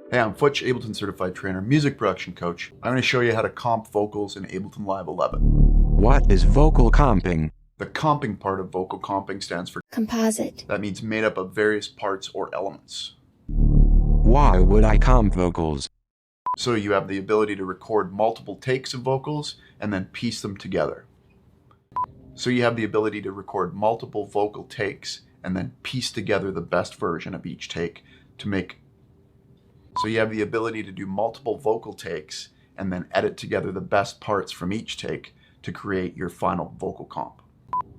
Hey, I'm Futch, Ableton Certified Trainer, music production coach. I'm going to show you how to comp vocals in Ableton Live 11. What is vocal comping? The comping part of vocal comping stands for composite. That means made up of various parts or elements. Why would I comp vocals? So you have the ability to record multiple takes of vocals and then piece them together. So you have the ability to record multiple vocal takes and then piece together the best version of each take to make. So you have the ability to do multiple vocal takes and then edit together the best parts from each take to create your final vocal comp.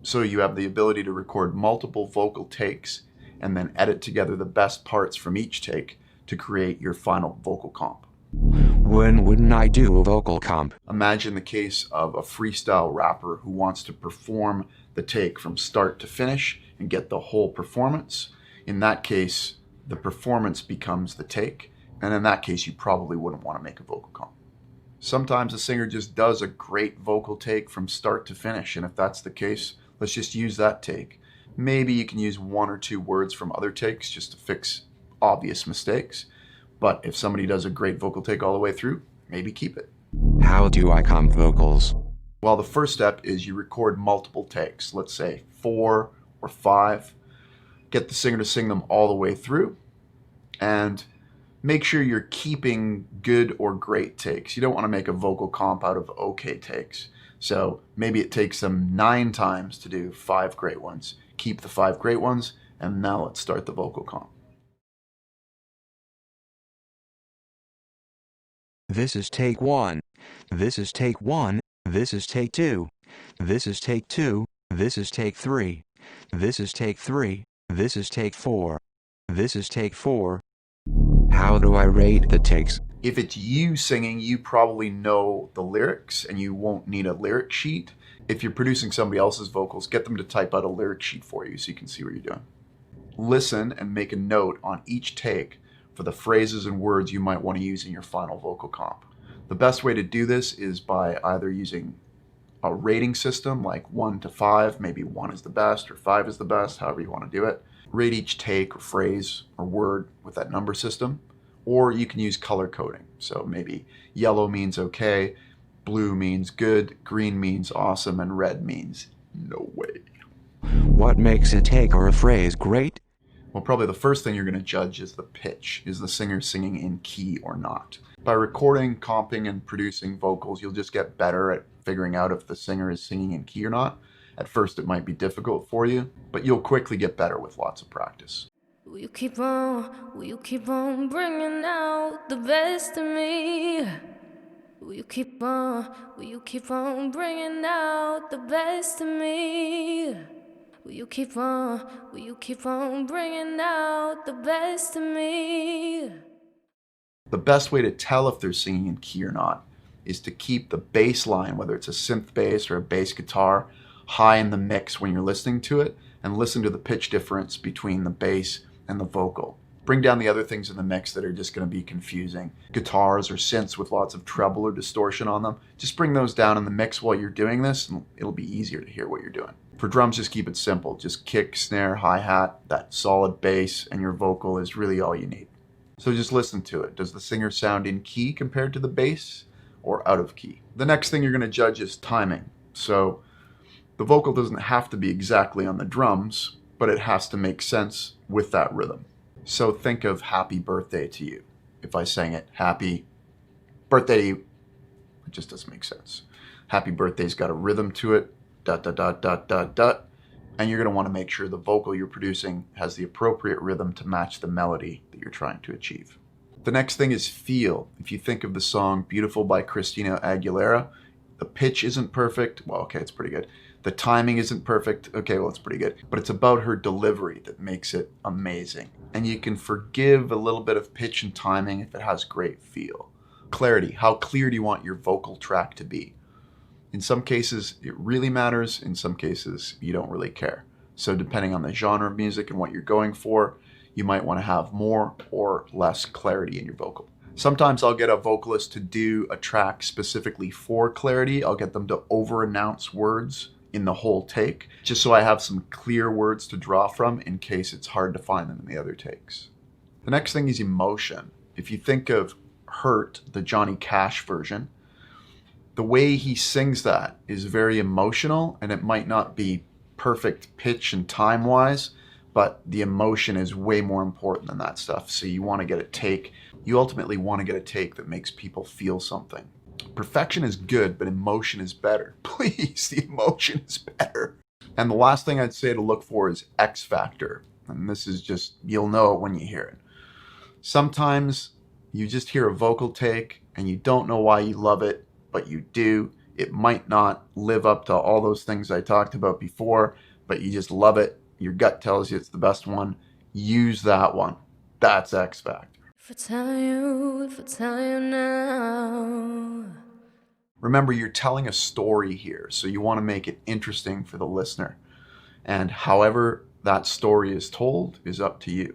So you have the ability to record multiple vocal takes and then edit together the best parts from each take to create your final vocal comp. When wouldn't I do a vocal comp? Imagine the case of a freestyle rapper who wants to perform the take from start to finish and get the whole performance. In that case, the performance becomes the take, and in that case, you probably wouldn't want to make a vocal comp. Sometimes a singer just does a great vocal take from start to finish, and if that's the case, let's just use that take. Maybe you can use one or two words from other takes just to fix obvious mistakes. But if somebody does a great vocal take all the way through, maybe keep it. How do I comp vocals? Well, the first step is you record multiple takes, let's say 4 or 5. Get the singer to sing them all the way through, and make sure you're keeping good or great takes. You don't want to make a vocal comp out of okay takes. So maybe it takes them 9 times to do 5 great ones. Keep the 5 great ones, and now let's start the vocal comp. This is take 1. This is take 1. This is take 2. This is take 2. This is take 3. This is take 3. This is take 4. This is take 4. How do I rate the takes? If it's you singing, you probably know the lyrics and you won't need a lyric sheet. If you're producing somebody else's vocals, get them to type out a lyric sheet for you so you can see what you're doing. Listen and make a note on each take for the phrases and words you might want to use in your final vocal comp. The best way to do this is by either using a rating system like 1 to 5, maybe 1 is the best or 5 is the best, however you want to do it. Rate each take or phrase or word with that number system, or you can use color coding. So maybe yellow means okay, blue means good, green means awesome, and red means no way. What makes a take or a phrase great? Well, probably the first thing you're going to judge is the pitch. Is the singer singing in key or not? By recording, comping, and producing vocals, you'll just get better at figuring out if the singer is singing in key or not. At first, it might be difficult for you, but you'll quickly get better with lots of practice. Will you keep on bringing out the best in me? Will you keep on bringing out the best in me? Will you keep on bringing out the best in me? The best way to tell if they're singing in key or not is to keep the bass line, whether it's a synth bass or a bass guitar, high in the mix when you're listening to it, and listen to the pitch difference between the bass and the vocal. Bring down the other things in the mix that are just going to be confusing. Guitars or synths with lots of treble or distortion on them. Just bring those down in the mix while you're doing this, and it'll be easier to hear what you're doing. For drums, just keep it simple. Just kick, snare, hi-hat, that solid bass, and your vocal is really all you need. So just listen to it. Does the singer sound in key compared to the bass or out of key? The next thing you're going to judge is timing. So the vocal doesn't have to be exactly on the drums, but it has to make sense with that rhythm. So think of happy birthday to you. If I sang it, happy birthday to you, it just doesn't make sense. Happy birthday's got a rhythm to it, dot, dot, dot, dot, dot, dot. And you're going to want to make sure the vocal you're producing has the appropriate rhythm to match the melody that you're trying to achieve. The next thing is feel. If you think of the song Beautiful by Christina Aguilera, the pitch isn't perfect. Well, okay, it's pretty good. The timing isn't perfect. Okay, well, it's pretty good. But it's about her delivery that makes it amazing. And you can forgive a little bit of pitch and timing if it has great feel. Clarity. How clear do you want your vocal track to be? In some cases, it really matters. In some cases, you don't really care. So depending on the genre of music and what you're going for, you might want to have more or less clarity in your vocal. Sometimes I'll get a vocalist to do a track specifically for clarity. I'll get them to over-announce words in the whole take, just so I have some clear words to draw from in case it's hard to find them in the other takes. The next thing is emotion. If you think of Hurt, the Johnny Cash version, the way he sings that is very emotional, and it might not be perfect pitch and time wise, but the emotion is way more important than that stuff. So you want to get a take. You ultimately want to get a take that makes people feel something. Perfection is good, but emotion is better. Please, the emotion is better. And the last thing I'd say to look for is X factor. And this is just, you'll know it when you hear it. Sometimes you just hear a vocal take and you don't know why you love it, but you do. It might not live up to all those things I talked about before, but you just love it. Your gut tells you it's the best one. Use that one. That's X factor. If I tell you now. Remember, you're telling a story here, so you want to make it interesting for the listener. And however that story is told is up to you.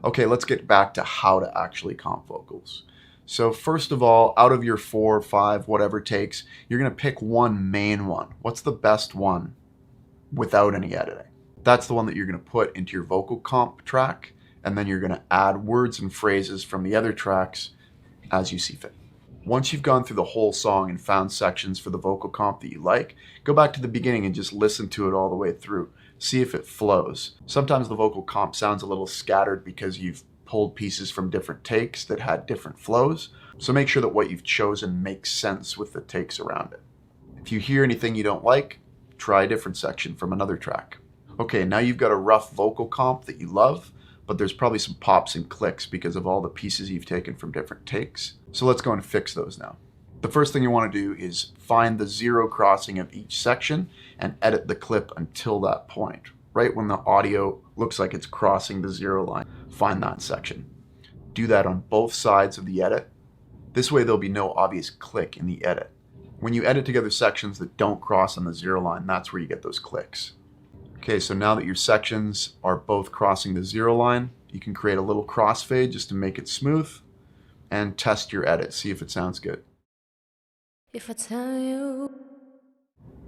Okay, let's get back to how to actually comp vocals. So first of all, out of your 4 or 5, whatever takes, you're going to pick one main one. What's the best one without any editing? That's the one that you're going to put into your vocal comp track, and then you're going to add words and phrases from the other tracks as you see fit. Once you've gone through the whole song and found sections for the vocal comp that you like, go back to the beginning and just listen to it all the way through. See if it flows. Sometimes the vocal comp sounds a little scattered because you've pulled pieces from different takes that had different flows. So make sure that what you've chosen makes sense with the takes around it. If you hear anything you don't like, try a different section from another track. Okay, now you've got a rough vocal comp that you love, but there's probably some pops and clicks because of all the pieces you've taken from different takes. So let's go and fix those now. The first thing you want to do is find the 0 crossing of each section and edit the clip until that point. Right when the audio looks like it's crossing the 0 line, find that section. Do that on both sides of the edit. This way there'll be no obvious click in the edit. When you edit together sections that don't cross on the 0 line, that's where you get those clicks. Okay, so now that your sections are both crossing the 0 line, you can create a little crossfade just to make it smooth and test your edit, see if it sounds good. If I tell you.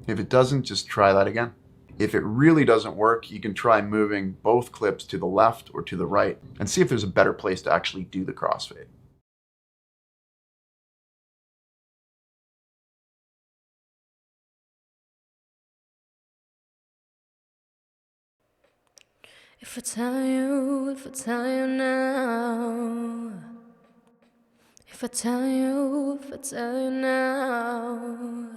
If it doesn't, just try that again. If it really doesn't work, you can try moving both clips to the left or to the right and see if there's a better place to actually do the crossfade. If I tell you now. If I tell you now.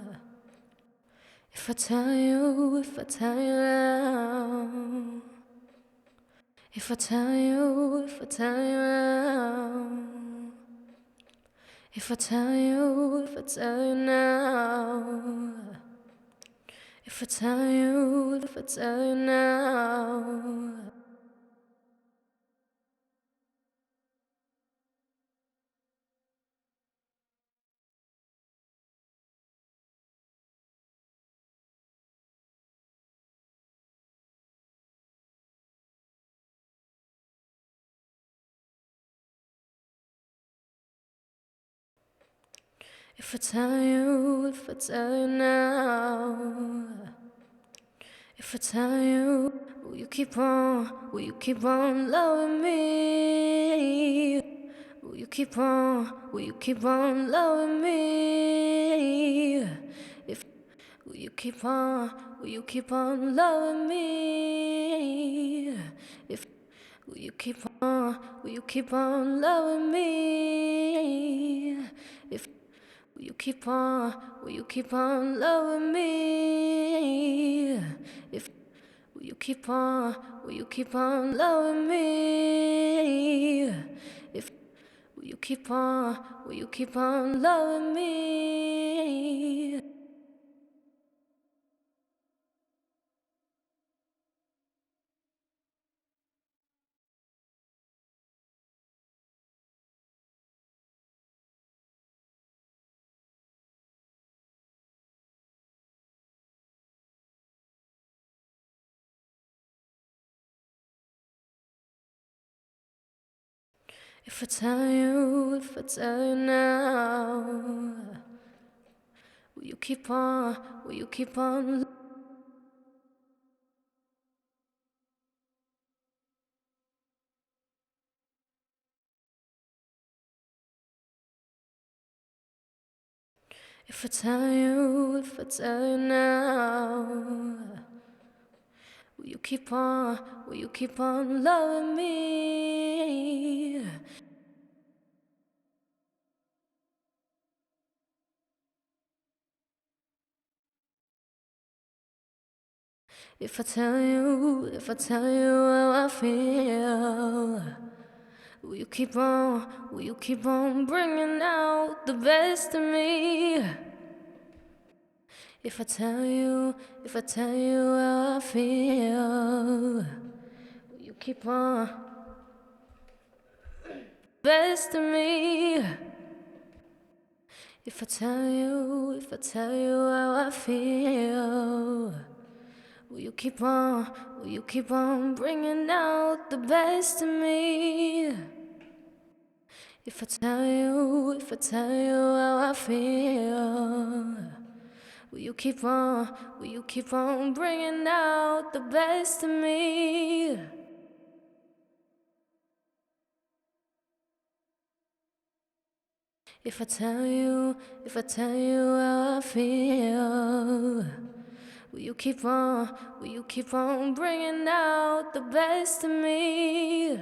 If I tell you now. If I tell you now. If I tell you now. If I tell you now. If I tell you now. If I tell you, will you keep on loving me? Will you keep on loving me? If will you keep on loving me? If will you keep on loving me? If will you keep on loving me? If will you keep on loving me? If will you keep on loving me? If I tell you now, will you keep on If I tell you now, will you keep on loving me? If I tell you how I feel, will you keep on bringing out the best in me? If I tell you how I feel, will you keep on best in me? If I tell you how I feel, will you keep on bringing out the best in me? If I tell you how I feel, will you keep on bringing out the best in me? If I tell you how I feel, will you keep on bringing out the best in me?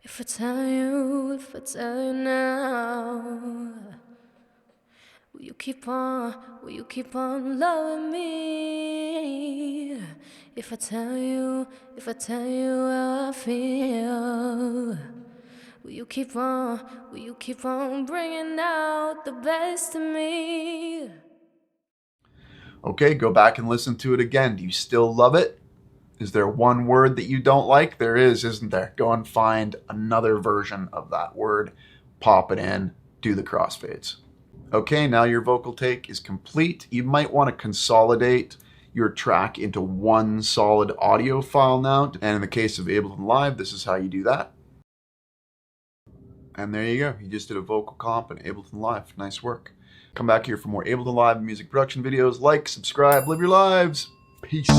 If I tell you now, will you keep on loving me? If I tell you how I feel, will you keep on bringing out the best in me? Okay, go back and listen to it again. Do you still love it? Is there one word that you don't like? There is, isn't there? Go and find another version of that word, pop it in, do the crossfades. Okay, now your vocal take is complete. You might want to consolidate your track into one solid audio file now. And in the case of Ableton Live, this is how you do that. And there you go. You just did a vocal comp in Ableton Live. Nice work. Come back here for more Ableton Live music production videos. Like, subscribe, live your lives. Peace.